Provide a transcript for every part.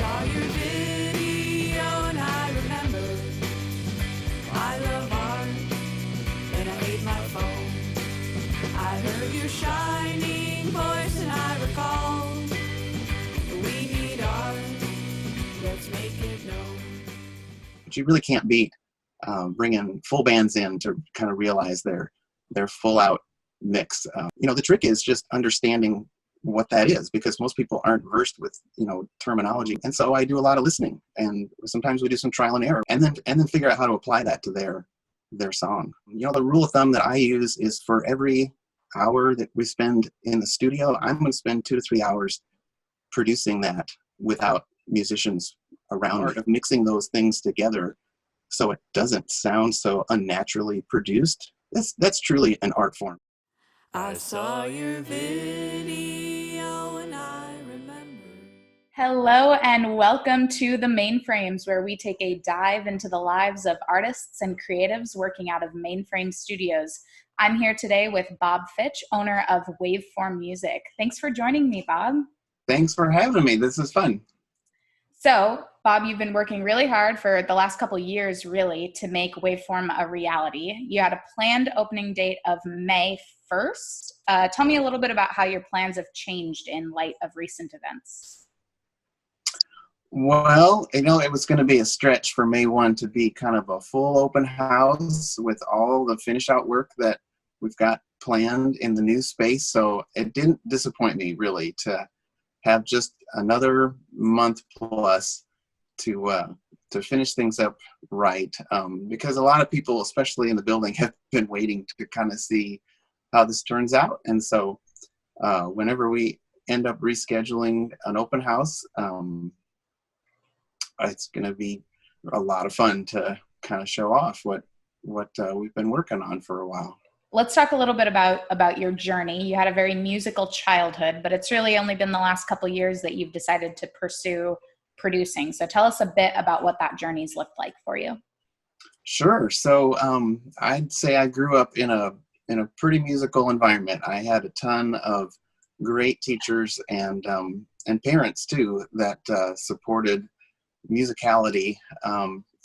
saw your video and I remember I love art and I hate my phone. I heard your shining voice and I recall we need art, let's make it known. But you really can't beat bringing full bands in to kind of realize their full out mix. The trick is just understanding what that is, because most people aren't versed with terminology, and so I do a lot of listening, and sometimes we do some trial and error, and then figure out how to apply that to their song. The rule of thumb that I use is for every hour that we spend in the studio, I'm going to spend 2 to 3 hours producing that without musicians around, of mixing those things together so it doesn't sound so unnaturally produced. That's truly an art form. I saw your video and I remember. Hello and welcome to the Mainframes, where we take a dive into the lives of artists and creatives working out of Mainframe Studios. I'm here today with Bob Fitch, owner of Waveform Music. Thanks for joining me, Bob. Thanks for having me. This is fun. So, Bob, you've been working really hard for the last couple of years, really, to make Waveform a reality. You had a planned opening date of May 1st. Tell me a little bit about how your plans have changed in light of recent events. Well, it was going to be a stretch for May 1 to be kind of a full open house with all the finish out work that we've got planned in the new space. So it didn't disappoint me, really, to have just another month plus to finish things up right, because a lot of people, especially in the building, have been waiting to kind of see how this turns out. And so whenever we end up rescheduling an open house, it's going to be a lot of fun to kind of show off what we've been working on for a while. Let's talk a little bit about your journey. You had a very musical childhood, but it's really only been the last couple of years that you've decided to pursue producing. So tell us a bit about what that journey's looked like for you. Sure. So I'd say I grew up in a pretty musical environment. I had a ton of great teachers and parents too that supported musicality.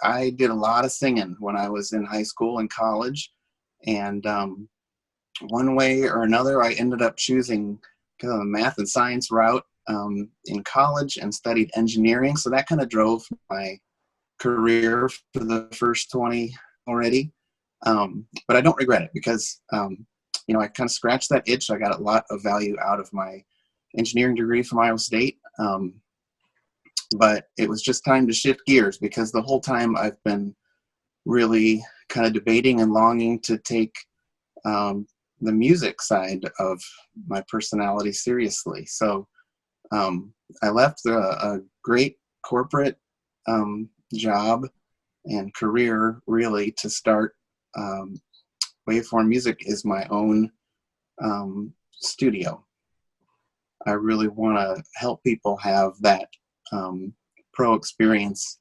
I did a lot of singing when I was in high school and college. And one way or another, I ended up choosing kind of a math and science route in college and studied engineering. So that kind of drove my career for the first 20 already. But I don't regret it because, I kind of scratched that itch. I got a lot of value out of my engineering degree from Iowa State. But it was just time to shift gears, because the whole time I've been really kind of debating and longing to take the music side of my personality seriously. So I left a great corporate job and career, really, to start Waveform Music is my own studio. I really want to help people have that pro experience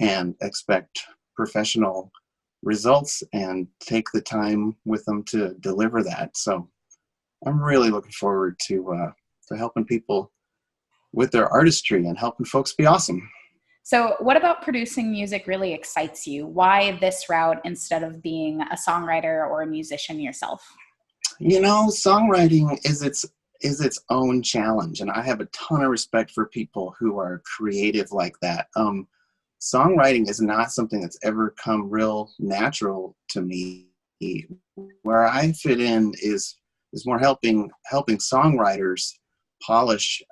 and expect professional results and take the time with them to deliver that. So I'm really looking forward to helping people with their artistry and helping folks be awesome. So what about producing music really excites you? Why this route instead of being a songwriter or a musician yourself? Songwriting is its own challenge, and I have a ton of respect for people who are creative like that. Songwriting is not something that's ever come real natural to me. Where I fit in is more helping songwriters polish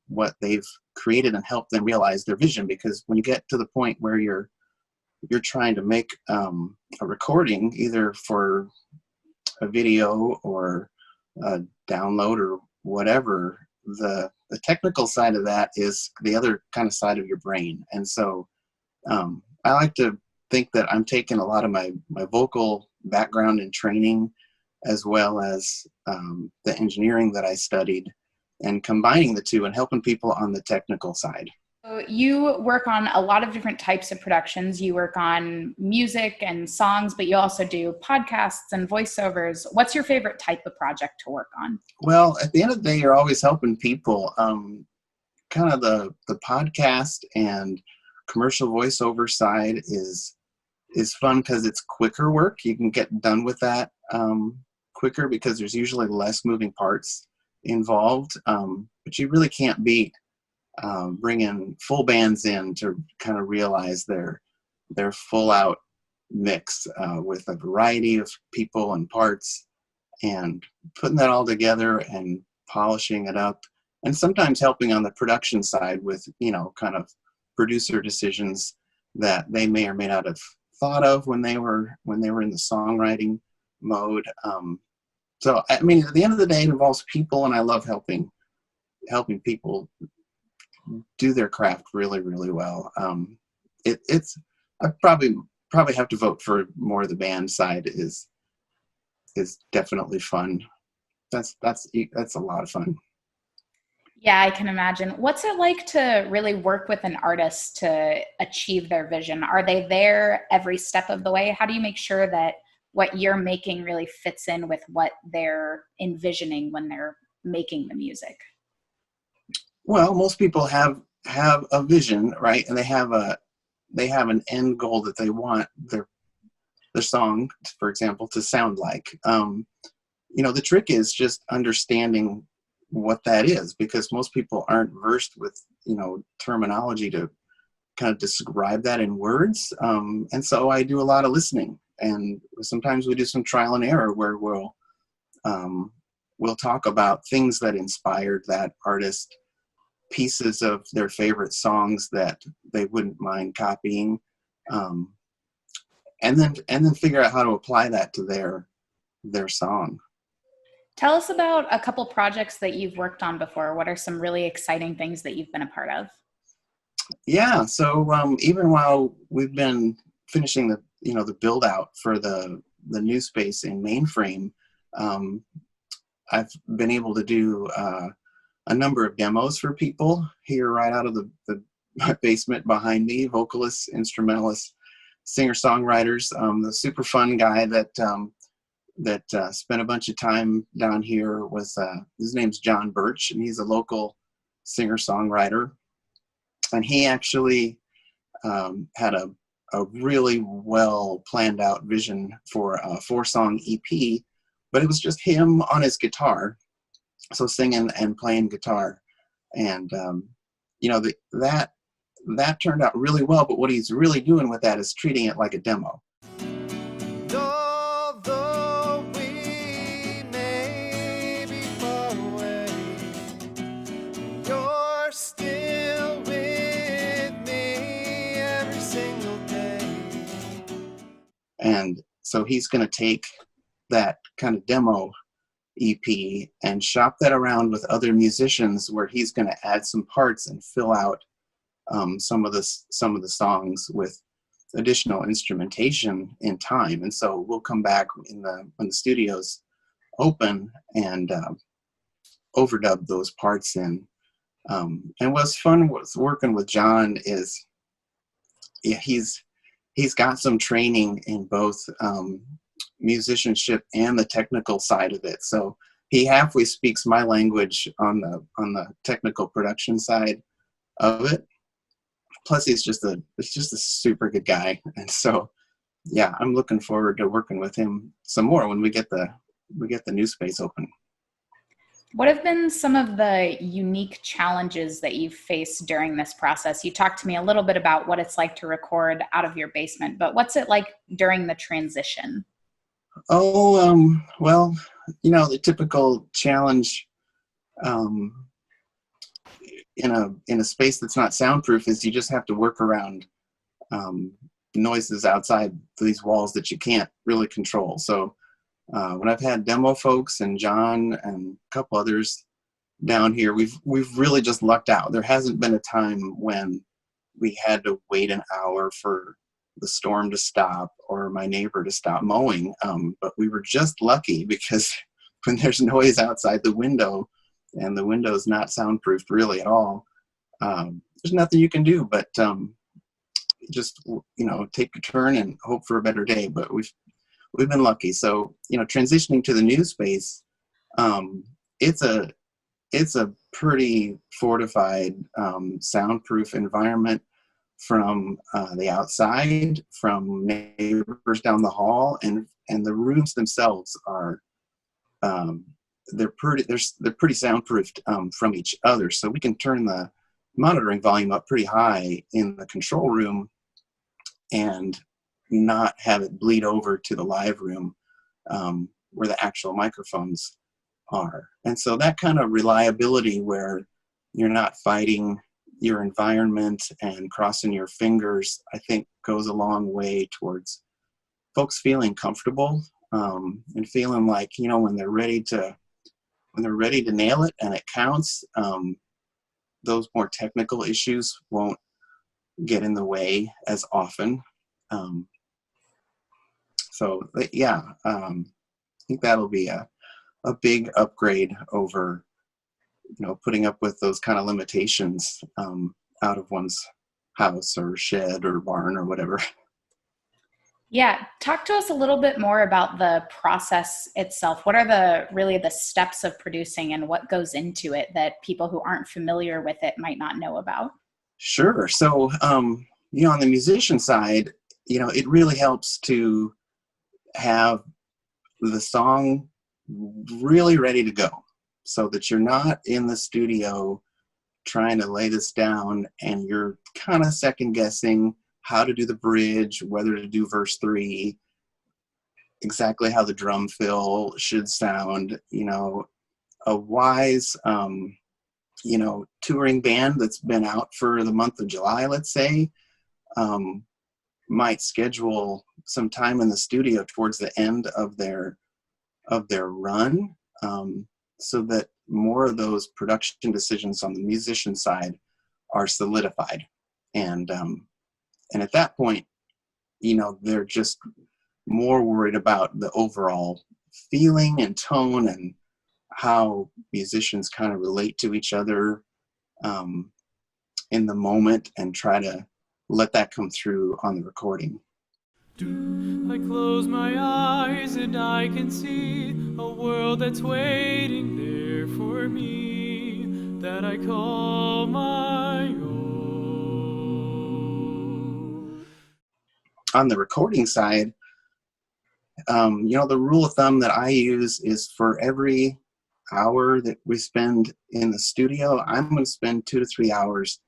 what they've created and help them realize their vision. Because when you get to the point where you're trying to make a recording, either for a video or a download or whatever, the technical side of that is the other kind of side of your brain. And so I like to think that I'm taking a lot of my vocal background and training, as well as the engineering that I studied, and combining the two and helping people on the technical side. So you work on a lot of different types of productions. You work on music and songs, but you also do podcasts and voiceovers. What's your favorite type of project to work on? Well, at the end of the day, you're always helping people. kind of the podcast and commercial voiceover side is fun because it's quicker work. You can get done with that quicker because there's usually less moving parts involved. But you really can't beat bringing full bands in to kind of realize their full out mix with a variety of people and parts, and putting that all together and polishing it up, and sometimes helping on the production side with, kind of producer decisions that they may or may not have thought of when they were in the songwriting mode. So I mean, at the end of the day, it involves people, and I love helping people do their craft really, really well. It's I probably have to vote for more of the band side is definitely fun. That's a lot of fun. Yeah, I can imagine. What's it like to really work with an artist to achieve their vision? Are they there every step of the way? How do you make sure that what you're making really fits in with what they're envisioning when they're making the music? Well, most people have a vision, right? And they have an end goal that they want their song, for example, to sound like. The trick is just understanding what that is, because most people aren't versed with, terminology to kind of describe that in words. And so I do a lot of listening, and sometimes we do some trial and error where we'll talk about things that inspired that artist, pieces of their favorite songs that they wouldn't mind copying, and then figure out how to apply that to their song. Tell us about a couple projects that you've worked on before. What are some really exciting things that you've been a part of? Yeah, so even while we've been finishing the build out for the new space in Mainframe, I've been able to do a number of demos for people here right out of the basement behind me, vocalists, instrumentalists, singer-songwriters. The super fun guy that spent a bunch of time down here was, his name's John Birch, and he's a local singer-songwriter. And he actually had a really well planned out vision for a 4-song EP, but it was just him on his guitar, so singing and playing guitar. And that turned out really well, but what he's really doing with that is treating it like a demo. Although we may be far away, you're still with me every single day. And so he's going to take that kind of demo EP and shop that around with other musicians, where he's going to add some parts and fill out some of the songs with additional instrumentation in time. And so we'll come back when the studios open and overdub those parts in. And what's fun with working with John is, he's got some training in both musicianship and the technical side of it. So he halfway speaks my language on the technical production side of it. Plus, he's just a super good guy, and so yeah, I'm looking forward to working with him some more when we get the new space open. What have been some of the unique challenges that you've faced during this process? You talked to me a little bit about what it's like to record out of your basement, but what's it like during the transition? Oh, well, the typical challenge in a space that's not soundproof is you just have to work around noises outside these walls that you can't really control. So when I've had demo folks and John and a couple others down here, we've really just lucked out. There hasn't been a time when we had to wait an hour for the storm to stop or my neighbor to stop mowing. But we were just lucky, because when there's noise outside the window and the window's not soundproofed really at all, there's nothing you can do but just take a turn and hope for a better day. But we've been lucky. So transitioning to the new space, it's a pretty fortified, soundproof environment from the outside, from neighbors down the hall, and the rooms themselves are they're pretty soundproofed from each other. So we can turn the monitoring volume up pretty high in the control room and not have it bleed over to the live room where the actual microphones are. And so that kind of reliability where you're not fighting your environment and crossing your fingers, I think goes a long way towards folks feeling comfortable and feeling like, you know, when they're ready to nail it and it counts, those more technical issues won't get in the way as often. So yeah, I think that'll be a big upgrade over, you know, putting up with those kind of limitations out of one's house or shed or barn or whatever. Yeah, talk to us a little bit more about the process itself. What are really the steps of producing and what goes into it that people who aren't familiar with it might not know about? Sure. So, you know, on the musician side, you know, it really helps to have the song really ready to go so that you're not in the studio trying to lay this down and you're kind of second guessing how to do the bridge, whether to do verse 3, exactly how the drum fill should sound. You know, a wise, you know, touring band that's been out for the month of July, let's say, might schedule some time in the studio towards the end of their run, so that more of those production decisions on the musician side are solidified. And at that point, you know, they're just more worried about the overall feeling and tone and how musicians kind of relate to each other in the moment, and try to let that come through on the recording. I close my eyes and I can see a world that's waiting there for me, that I call my own. On the recording side, you know, the rule of thumb that I use is for every hour that we spend in the studio, I'm going to spend 2 to 3 hours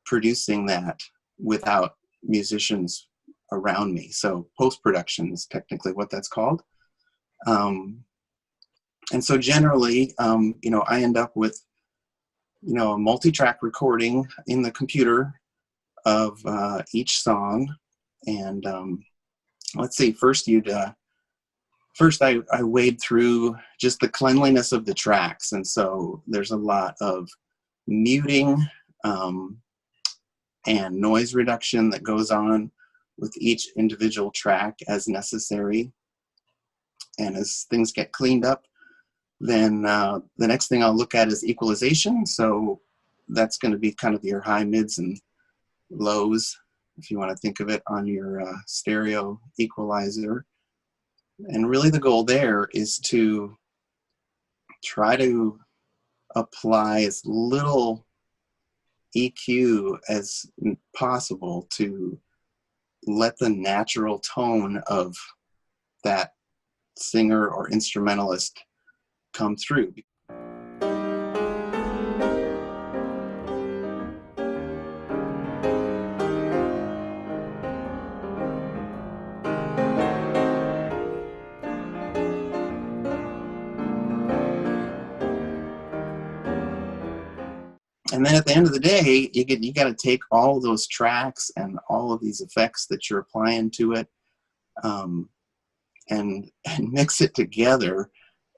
producing that without musicians around me. So post-production is technically what that's called. And so generally, you know, I end up with, you know, a multi-track recording in the computer of each song. And let's see, first I wade through just the cleanliness of the tracks. And so there's a lot of muting and noise reduction that goes on with each individual track as necessary. And as things get cleaned up, then the next thing I'll look at is equalization. So that's going to be kind of your high, mids, and lows, if you want to think of it on your stereo equalizer. And really the goal there is to try to apply as little EQ as possible to let the natural tone of that singer or instrumentalist come through. And then at the end of the day, you got to take all those tracks and all of these effects that you're applying to it, and mix it together.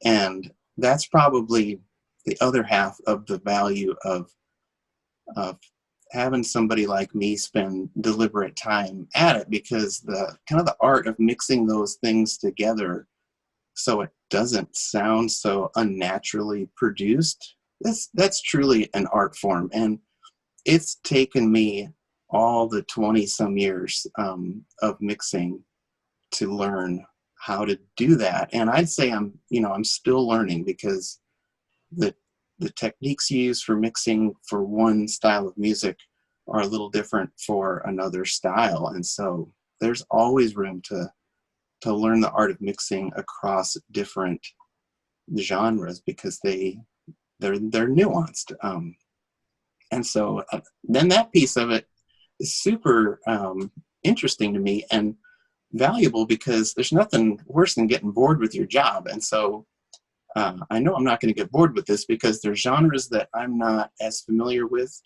And that's probably the other half of the value of having somebody like me spend deliberate time at it, because the kind of the art of mixing those things together so it doesn't sound so unnaturally produced, that's truly an art form. And it's taken me all the 20 some years of mixing to learn how to do that. And I'd say I'm still learning, because the the techniques you use for mixing for one style of music are a little different for another style. And so there's always room to learn the art of mixing across different genres, because they're nuanced. And so then that piece of it is super interesting to me and valuable, because there's nothing worse than getting bored with your job. And so I know I'm not going to get bored with this, because there's genres that I'm not as familiar with.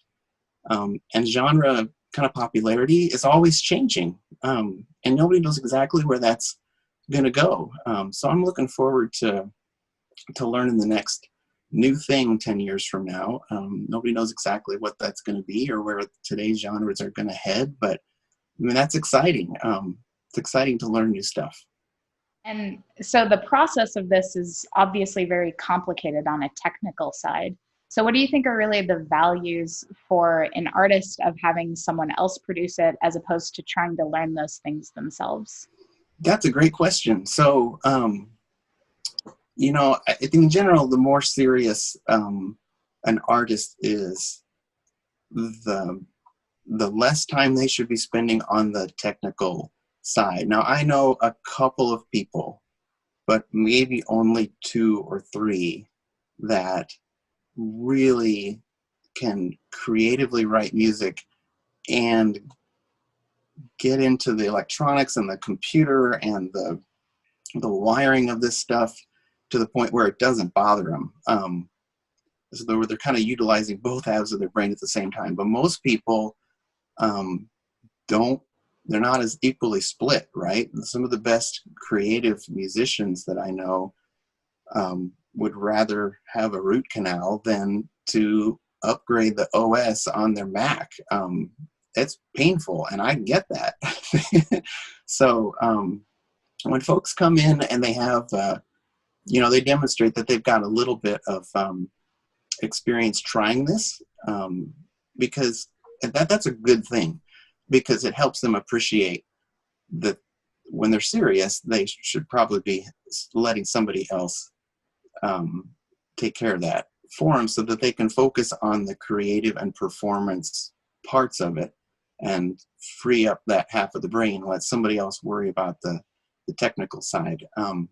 And genre kind of popularity is always changing. And nobody knows exactly where that's going to go. So I'm looking forward to learning the next new thing 10 years from now. Nobody knows exactly what that's going to be or where today's genres are going to head, but I mean, that's exciting. It's exciting to learn new stuff. And so the process of this is obviously very complicated on a technical side. So what do you think are really the values for an artist of having someone else produce it as opposed to trying to learn those things themselves? That's a great question. So, you know, I think in general, the more serious an artist is, the less time they should be spending on the technical side. Now, I know a couple of people, but maybe only 2 or 3 that really can creatively write music and get into the electronics and the computer and the wiring of this stuff to the point where it doesn't bother them. So they're kind of utilizing both halves of their brain at the same time. But most people they're not as equally split, right? Some of the best creative musicians that I know would rather have a root canal than to upgrade the OS on their Mac. It's painful, and I get that. So when folks come in and they have, they demonstrate that they've got a little bit of experience trying this, because that's a good thing, because it helps them appreciate that when they're serious, they should probably be letting somebody else take care of that for them, so that they can focus on the creative and performance parts of it and free up that half of the brain, let somebody else worry about the technical side. In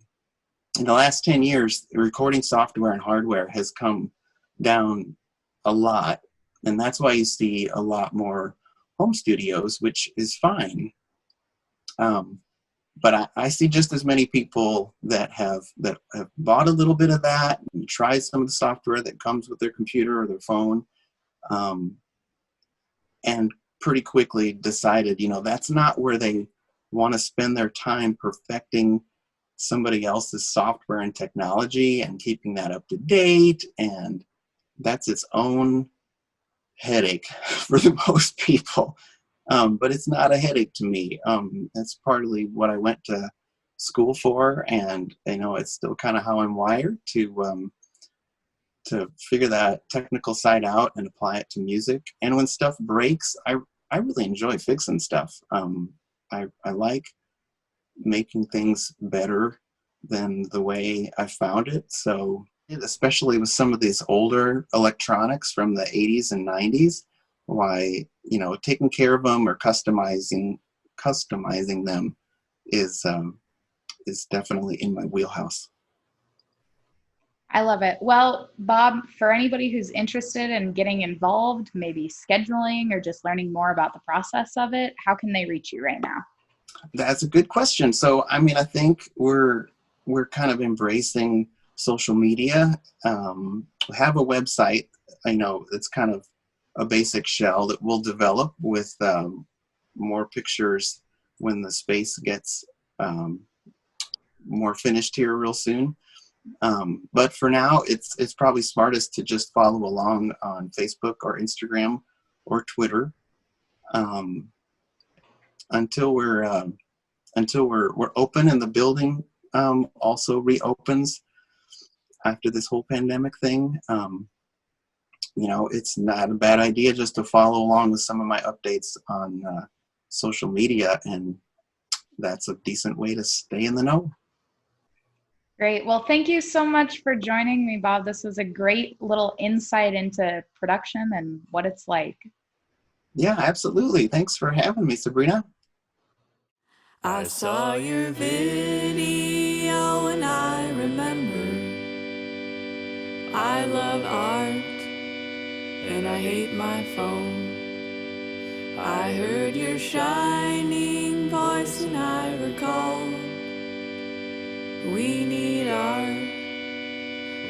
the last 10 years, recording software and hardware has come down a lot, and that's why you see a lot more home studios, which is fine. But I see just as many people that have bought a little bit of that and tried some of the software that comes with their computer or their phone, and pretty quickly decided, that's not where they want to spend their time perfecting somebody else's software and technology and keeping that up to date. And that's its own headache for the most people. But it's not a headache to me. That's partly what I went to school for, and it's still kind of how I'm wired to figure that technical side out and apply it to music. And when stuff breaks, I really enjoy fixing stuff. I like making things better than the way I found it. So especially with some of these older electronics from the 80s and 90s, why, taking care of them or customizing them is definitely in my wheelhouse. I love it. Well, Bob, for anybody who's interested in getting involved, maybe scheduling or just learning more about the process of it, how can they reach you right now? That's a good question. So, I think we're kind of embracing social media. We have a website, it's kind of a basic shell that we'll develop with more pictures when the space gets more finished here real soon. But for now, it's probably smartest to just follow along on Facebook or Instagram or Twitter until we're open, and the building also reopens after this whole pandemic thing. It's not a bad idea just to follow along with some of my updates on social media, and that's a decent way to stay in the know. Great. Well, thank you so much for joining me, Bob. This was a great little insight into production and what it's like. Yeah, absolutely. Thanks for having me, Sabrina. I saw your video and I remember I love art and I hate my phone. I heard your shining voice and I recall we need art,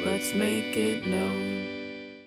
let's make it known.